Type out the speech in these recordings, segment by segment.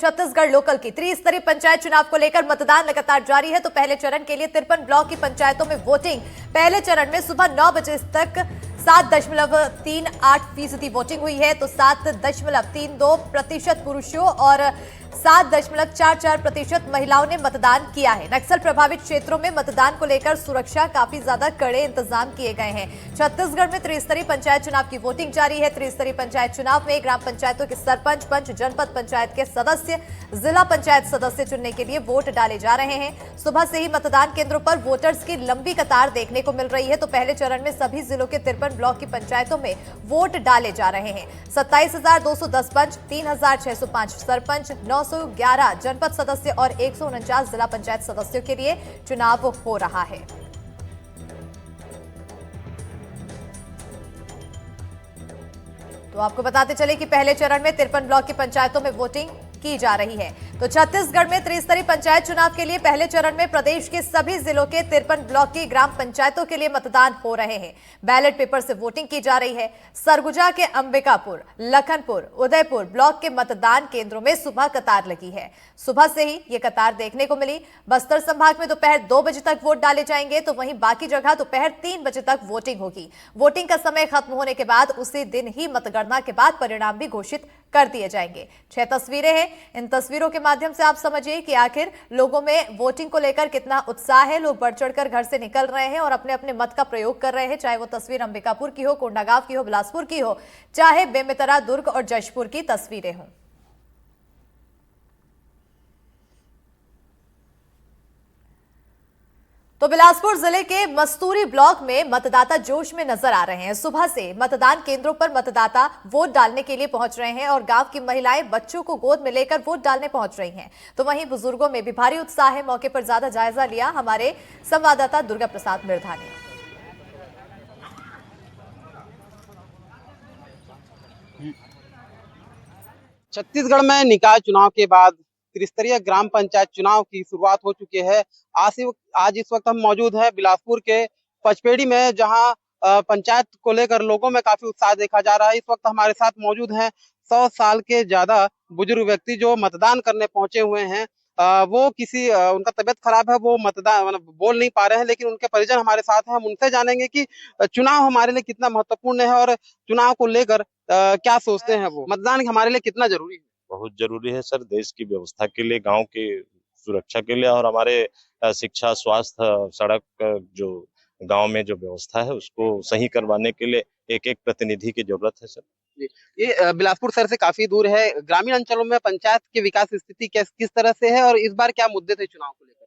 Chhattisgarh local की त्रिस्तरीय पंचायत चुनाव को लेकर मतदान लगातार जारी है। तो पहले चरण के लिए 53 ब्लॉक की पंचायतों में वोटिंग पहले चरण में सुबह 9 बजे तक 7.38% वोटिंग हुई है। तो 7.32% पुरुषों और 7.44% महिलाओं ने मतदान किया है। नक्सल प्रभावित क्षेत्रों में मतदान को लेकर सुरक्षा काफी ज्यादा कड़े इंतजाम किए गए हैं। छत्तीसगढ़ में त्रिस्तरीय पंचायत चुनाव की वोटिंग जारी है। त्रिस्तरीय पंचायत चुनाव में ग्राम पंचायतों के सरपंच, पंच, जनपद पंचायत के सदस्य, जिला पंचायत सदस्य चुनने के लिए वोट डाले जा रहे हैं। सुबह से ही मतदान केंद्रों पर वोटर्स की लंबी कतार देखने को मिल रही है। तो पहले चरण में सभी जिलों के 53 ब्लॉक की पंचायतों में वोट डाले जा रहे हैं। 27,210 पंच, 3,605 सरपंच, 911 जनपद सदस्य और 149 जिला पंचायत सदस्यों के लिए चुनाव हो रहा है। तो आपको बताते चले कि पहले चरण में 53 ब्लॉक की पंचायतों में वोटिंग की जा रही है। तो छत्तीसगढ़ में त्रिस्तरीय पंचायत चुनाव के लिए पहले चरण में प्रदेश के सभी जिलों के 53 ब्लॉक की ग्राम पंचायतों के लिए मतदान हो रहे हैं। बैलेट पेपर से वोटिंग की जा रही है। सरगुजा के अंबिकापुर, लखनपुर, उदयपुर ब्लॉक के मतदान केंद्रों में सुबह कतार लगी है। सुबह से ही ये कतार देखने को मिली। बस्तर संभाग में दोपहर 2 बजे तक वोट डाले जाएंगे, तो वहीं बाकी जगह दोपहर 3 बजे तक वोटिंग होगी। वोटिंग का समय खत्म होने के बाद उसी दिन ही मतगणना के बाद परिणाम भी घोषित कर दिए जाएंगे। 6 तस्वीरें हैं। इन तस्वीरों के माध्यम से आप समझिए कि आखिर लोगों में वोटिंग को लेकर कितना उत्साह है। लोग बढ़ चढ़कर घर से निकल रहे हैं और अपने अपने मत का प्रयोग कर रहे हैं। चाहे वो तस्वीर अंबिकापुर की हो, कोंडागांव की हो, बिलासपुर की हो, चाहे बेमेतरा, दुर्ग और जशपुर की तस्वीरें हों। तो बिलासपुर जिले के मस्तूरी ब्लॉक में मतदाता जोश में नजर आ रहे हैं। सुबह से मतदान केंद्रों पर मतदाता वोट डालने के लिए पहुंच रहे हैं और गांव की महिलाएं बच्चों को गोद में लेकर वोट डालने पहुंच रही हैं। तो वहीं बुजुर्गों में भी भारी उत्साह है। मौके पर ज्यादा जायजा लिया हमारे संवाददाता दुर्गा प्रसाद मिर्धा ने। छत्तीसगढ़ में निकाय चुनाव के बाद त्रिस्तरीय ग्राम पंचायत चुनाव की शुरुआत हो चुकी है। आज इस वक्त हम मौजूद हैं बिलासपुर के पचपेड़ी में, जहां पंचायत को लेकर लोगों में काफी उत्साह देखा जा रहा है। इस वक्त हमारे साथ मौजूद हैं 100 साल के ज्यादा बुजुर्ग व्यक्ति जो मतदान करने पहुंचे हुए हैं। वो उनका तबीयत खराब है, वो मतदान मतलब बोल नहीं पा रहे हैं, लेकिन उनके परिजन हमारे साथ हैं। हम उनसे जानेंगे कि चुनाव हमारे लिए कितना महत्वपूर्ण है और चुनाव को लेकर क्या सोचते हैं वो। मतदान हमारे लिए कितना जरूरी है? बहुत जरूरी है सर, देश की व्यवस्था के लिए, गांव की सुरक्षा के लिए और हमारे शिक्षा, स्वास्थ्य, सड़क, जो गांव में जो व्यवस्था है उसको सही करवाने के लिए एक एक प्रतिनिधि की जरूरत है सर। ये बिलासपुर शहर से काफी दूर है। ग्रामीण अंचलों में पंचायत की विकास स्थिति किस तरह से है और इस बार क्या मुद्दे थे चुनाव को लेकर?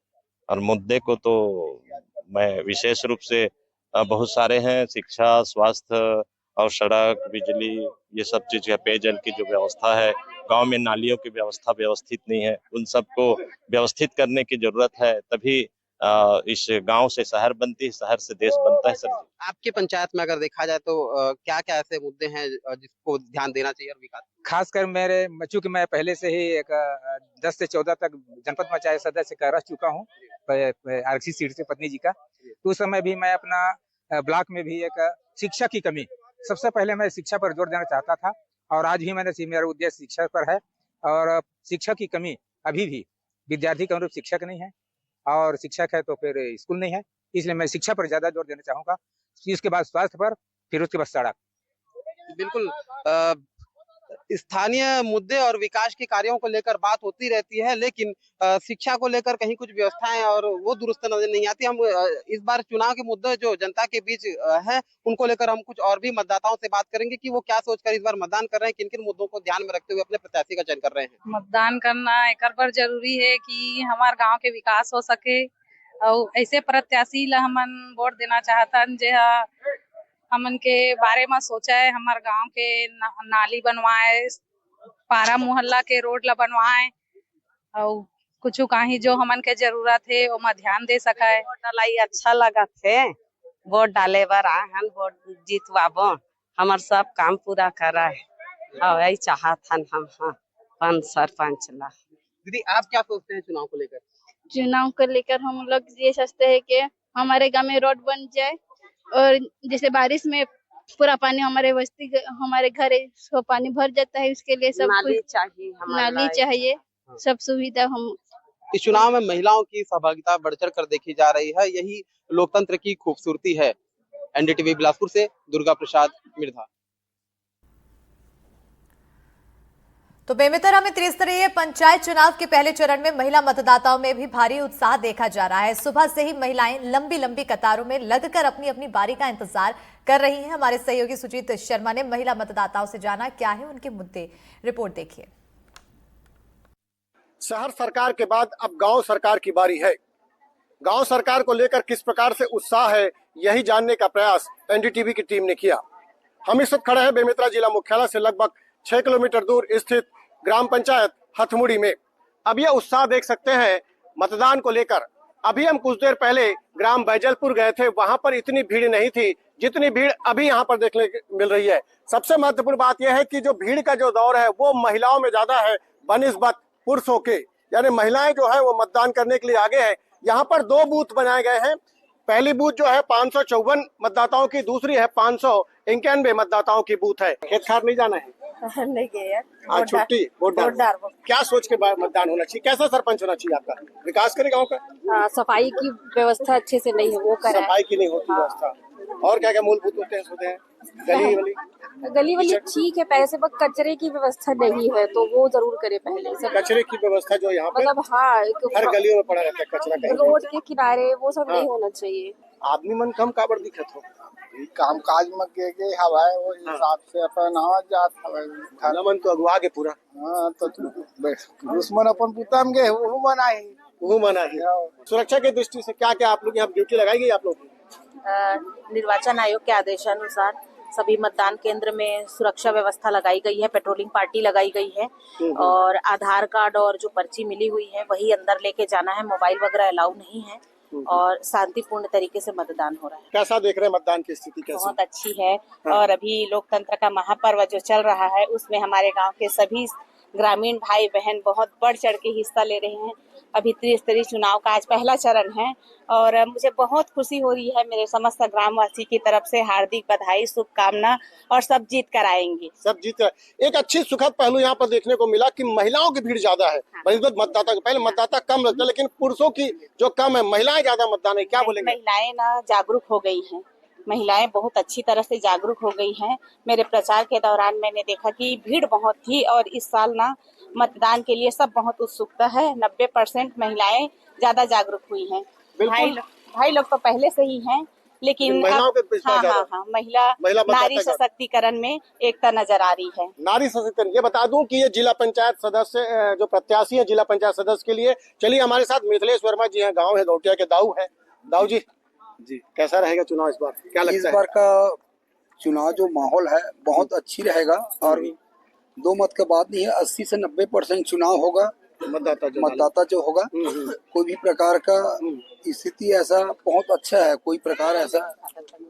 और मुद्दे को तो मैं विशेष रूप से बहुत सारे हैं। शिक्षा, स्वास्थ्य और सड़क, बिजली, ये सब चीज है। पेयजल की जो व्यवस्था है, गांव में नालियों की व्यवस्था व्यवस्थित नहीं है, उन सबको व्यवस्थित करने की जरूरत है। तभी इस गांव से शहर बनती है, शहर से देश बनता है सर। आपके पंचायत में अगर देखा जाए तो क्या क्या ऐसे मुद्दे हैं जिसको ध्यान देना चाहिए और विकास? खासकर चूंकि मैं पहले से ही एक 10 से 14 तक जनपद पंचायत सदस्य का रह चुका हूँ आरक्षी सीट से पत्नी जी का। तो उस समय भी मैं अपना ब्लॉक में भी एक शिक्षा की कमी, सबसे पहले मैं शिक्षा पर जोर देना चाहता था और आज भी मेरा उद्देश्य शिक्षा पर है। और शिक्षा की कमी अभी भी, विद्यार्थी के अनुरूप शिक्षक नहीं है और शिक्षक है तो फिर स्कूल नहीं है, इसलिए मैं शिक्षा पर ज्यादा जोर देना चाहूंगा। इसके बाद स्वास्थ्य पर, फिर उसके बाद सड़क। बिल्कुल, स्थानीय मुद्दे और विकास के कार्यों को लेकर बात होती रहती है, लेकिन शिक्षा को लेकर कहीं कुछ व्यवस्थाएं और वो दुरुस्त नजर नहीं आती। हम इस बार चुनाव के मुद्दे जो जनता के बीच हैं उनको लेकर हम कुछ और भी मतदाताओं से बात करेंगे कि वो क्या सोचकर इस बार मतदान कर रहे हैं, किन किन मुद्दों को ध्यान में रखते हुए अपने प्रत्याशी का चयन कर रहे हैं। मतदान करना एक बार जरूरी है कि हमारे गांव के विकास हो सके और ऐसे प्रत्याशी ला हमन वोट देना चाहतन जे हमन के बारे में सोचा है। हमारे गांव के नाली बनवाए, पारा मोहल्ला के रोड ला बनवाए और कुछ कहीं जो हमन के जरूरत है वो में ध्यान दे सका है। वोट डालाई अच्छा लगा थे, वोट डाले बर आहन, वोट जीतवाबो, हमार सब काम पूरा करा है और यही चाहतन हम। हाँ, पंच सरपंच ला। दीदी, आप क्या सोचते हैं चुनाव को लेकर? चुनाव को लेकर हम लोग ये सोचते हैं कि हमारे गांव में रोड बन जाए और जैसे बारिश में पूरा पानी हमारे बस्ती, हमारे घर पानी भर जाता है, उसके लिए सब नाली कुछ चाहिए, नाली चाहिए। सब सुविधा हम इस चुनाव में महिलाओं की सहभागिता बढ़ चढ़ कर देखी जा रही है, यही लोकतंत्र की खूबसूरती है। एनडीटीवी बिलासपुर से दुर्गा प्रसाद मिर्धा। तो बेमेतरा में त्रिस्तरीय पंचायत चुनाव के पहले चरण में महिला मतदाताओं में भी भारी उत्साह देखा जा रहा है। सुबह से ही महिलाएं लंबी लंबी कतारों में लगकर अपनी अपनी बारी का इंतजार कर रही हैं। हमारे सहयोगी सुजीत शर्मा ने महिला मतदाताओं से जाना क्या है उनके मुद्दे। रिपोर्ट देखिए। शहर सरकार के बाद अब गांव सरकार की बारी है। गांव सरकार को लेकर किस प्रकार से उत्साह है, यही जानने का प्रयास एनडीटीवी की टीम ने किया। हम इस वक्त खड़े हैं बेमेतरा जिला मुख्यालय से लगभग 6 किलोमीटर दूर स्थित ग्राम पंचायत हथमुड़ी में। अब यह उत्साह देख सकते हैं मतदान को लेकर। अभी हम कुछ देर पहले ग्राम बैजलपुर गए थे, वहां पर इतनी भीड़ नहीं थी जितनी भीड़ अभी यहाँ पर देखने को मिल रही है। सबसे महत्वपूर्ण बात यह है कि जो भीड़ का जो दौर है वो महिलाओं में ज्यादा है बनिस्बत पुरुषों के, यानी महिलाएं जो है वो मतदान करने के लिए आगे है। यहाँ पर 2 बूथ बनाए गए हैं। पहली बूथ जो है 554 मतदाताओं की, दूसरी है 591 मतदाताओं की बूथ है। खेत खार नहीं जाना है? नहीं गए आज छुट्टी, वोट डाल। क्या सोच के बाद मतदान होना चाहिए? कैसा सरपंच होना चाहिए आपका? विकास करे गाँव का? सफाई की व्यवस्था अच्छे से नहीं है, वो करा है। सफाई की नहीं होती व्यवस्था। और क्या क्या मूलभूत होते हैं? गली वाली ठीक है, पैसे पर कचरे की व्यवस्था नहीं है तो वो जरूर करे पहले सब। कचरे की व्यवस्था जो यहाँ पे मतलब हाँ, हर गलियों में पड़ा रहता है कचरा, कहीं रोड के किनारे वो सब नहीं होना चाहिए। आदमी मन कम काबर दिखत हो? काम काज में के हवाए वो हिसाब से अपन आवाज जात हवाए खाना मन तो अगवा के पूरा। हां तो दुश्मन अपन पुतम के वो मनाही। सुरक्षा की दृष्टि से क्या क्या आप लोग यहाँ ड्यूटी लगाई गई आप लोग की? निर्वाचन आयोग के आदेशानुसार सभी मतदान केंद्र में सुरक्षा व्यवस्था लगाई गई है, पेट्रोलिंग पार्टी लगाई गई है और आधार कार्ड और जो पर्ची मिली हुई है वही अंदर लेके जाना है। मोबाइल वगैरह अलाउ नहीं है और शांतिपूर्ण तरीके से मतदान हो रहा है। कैसा देख रहे हैं मतदान की स्थिति? कैसी? बहुत अच्छी है। और अभी लोकतंत्र का महापर्व जो चल रहा है उसमें हमारे गांव के सभी ग्रामीण भाई बहन बहुत बढ़ चढ़ के हिस्सा ले रहे हैं। अभी त्रिस्तरीय चुनाव का आज पहला चरण है और मुझे बहुत खुशी हो रही है। मेरे समस्त ग्रामवासी की तरफ से हार्दिक बधाई, शुभकामना और सब जीत कर आएंगे। सब जीत कर। एक अच्छी सुखद पहलू यहाँ पर देखने को मिला कि महिलाओं की भीड़ ज्यादा है बनिस्बत मतदाता। पहले मतदाता कम लगता है लेकिन पुरुषों की जो कम है, महिलाएं ज्यादा मतदान है। क्या बोलेंगे? महिलाएं ना जागरूक हो गई हैं। महिलाएं बहुत अच्छी तरह से जागरूक हो गई हैं। मेरे प्रचार के दौरान मैंने देखा कि भीड़ बहुत थी और इस साल ना मतदान के लिए सब बहुत उत्सुकता है। 90% महिलाएं ज्यादा जागरूक हुई हैं। भाई लोग तो पहले से ही हैं लेकिन महिला नारी सशक्तिकरण में एकता नजर आ रही है। नारी सशक्तिकरण, ये बता दूं कि ये जिला पंचायत सदस्य जो प्रत्याशी है जिला पंचायत सदस्य के लिए, चलिए हमारे साथ मिथिलेश वर्मा जी हैं, गाँव है दौटिया के दाऊ है। दाऊ जी कैसा रहेगा चुनाव इस बार? क्या लगता है? इस बार का चुनाव जो माहौल है बहुत अच्छी रहेगा और 2 मत का बात नहीं है, 80 से 90% चुनाव होगा। मतदाता जो होगा कोई भी प्रकार का स्थिति ऐसा बहुत अच्छा है, कोई प्रकार ऐसा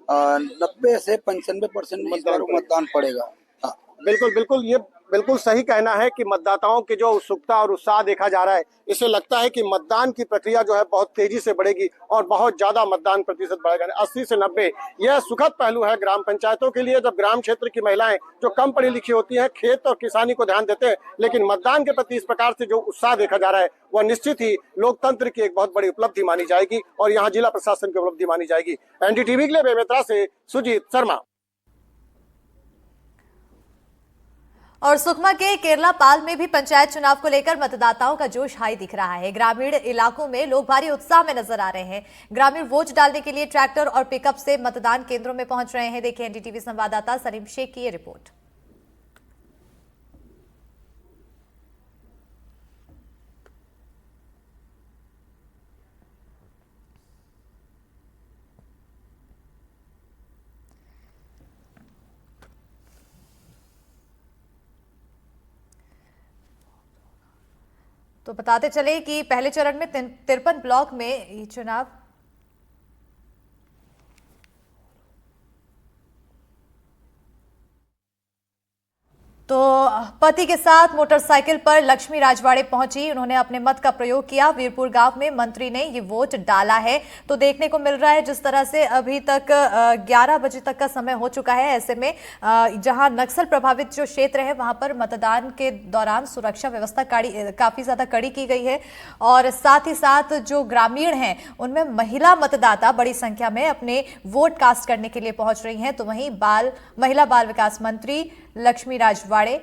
90 से 95% मतदान पड़ेगा। बिल्कुल बिल्कुल, ये बिल्कुल सही कहना है कि मतदाताओं की जो उत्सुकता और उत्साह देखा जा रहा है, इससे लगता है कि मतदान की प्रक्रिया जो है बहुत तेजी से बढ़ेगी और बहुत ज्यादा मतदान प्रतिशत बढ़ेगा। 80 से 90 यह सुखद पहलू है ग्राम पंचायतों के लिए। जब ग्राम क्षेत्र की महिलाएं जो कम पढ़ी लिखी होती हैं, खेत और किसानी को ध्यान देते हैं, लेकिन मतदान के प्रति इस प्रकार से जो उत्साह देखा जा रहा है वह निश्चित ही लोकतंत्र की एक बहुत बड़ी उपलब्धि मानी जाएगी और यहाँ जिला प्रशासन की उपलब्धि मानी जाएगी। एनडीटीवी के लिए बेमेतरा से सुजीत शर्मा। और सुकमा के केरला पाल में भी पंचायत चुनाव को लेकर मतदाताओं का जोश हाई दिख रहा है। ग्रामीण इलाकों में लोग भारी उत्साह में नजर आ रहे हैं। ग्रामीण वोट डालने के लिए ट्रैक्टर और पिकअप से मतदान केंद्रों में पहुंच रहे हैं। देखिए एनडीटीवी संवाददाता सलीम शेख की ये रिपोर्ट। तो बताते चले कि पहले चरण में 53 ब्लॉक में ये चुनाव तो पति के साथ मोटरसाइकिल पर लक्ष्मी राजवाड़े पहुंची, उन्होंने अपने मत का प्रयोग किया। वीरपुर गांव में मंत्री ने ये वोट डाला है। तो देखने को मिल रहा है जिस तरह से अभी तक 11 बजे तक का समय हो चुका है, ऐसे में जहां नक्सल प्रभावित जो क्षेत्र है वहां पर मतदान के दौरान सुरक्षा व्यवस्था काफी ज्यादा कड़ी की गई है। और साथ ही साथ जो ग्रामीण हैं उनमें महिला मतदाता बड़ी संख्या में अपने वोट कास्ट करने के लिए पहुंच रही हैं। तो वहीं महिला बाल विकास मंत्री लक्ष्मी राजवाड़े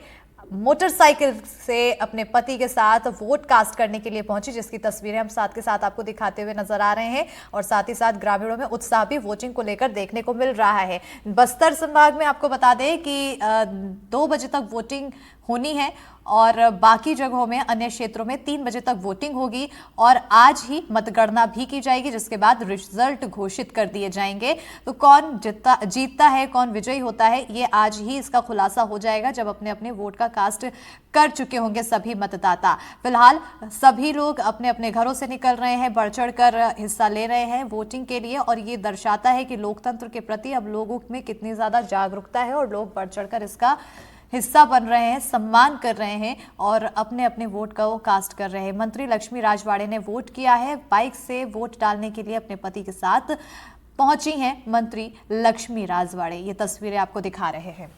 मोटरसाइकिल से अपने पति के साथ वोट कास्ट करने के लिए पहुंची, जिसकी तस्वीरें हम साथ के साथ आपको दिखाते हुए नजर आ रहे हैं। और साथ ही साथ ग्रामीणों में उत्साह भी वोटिंग को लेकर देखने को मिल रहा है। बस्तर संभाग में आपको बता दें कि 2 बजे तक वोटिंग होनी है और बाकी जगहों में, अन्य क्षेत्रों में 3 बजे तक वोटिंग होगी और आज ही मतगणना भी की जाएगी, जिसके बाद रिजल्ट घोषित कर दिए जाएंगे। तो कौन जीतता है, कौन विजयी होता है, ये आज ही इसका खुलासा हो जाएगा जब अपने अपने वोट का कास्ट कर चुके होंगे सभी मतदाता। फिलहाल सभी लोग अपने अपने घरों से निकल रहे हैं, बढ़ चढ़ कर हिस्सा ले रहे हैं वोटिंग के लिए। और ये दर्शाता है कि लोकतंत्र के प्रति अब लोगों में कितनी ज्यादा जागरूकता है और लोग बढ़ चढ़ कर इसका हिस्सा बन रहे हैं, सम्मान कर रहे हैं और अपने अपने वोट का वो कास्ट कर रहे हैं। मंत्री लक्ष्मी राजवाड़े ने वोट किया है, बाइक से वोट डालने के लिए अपने पति के साथ पहुंची हैं मंत्री लक्ष्मी राजवाड़े। ये तस्वीरें आपको दिखा रहे हैं।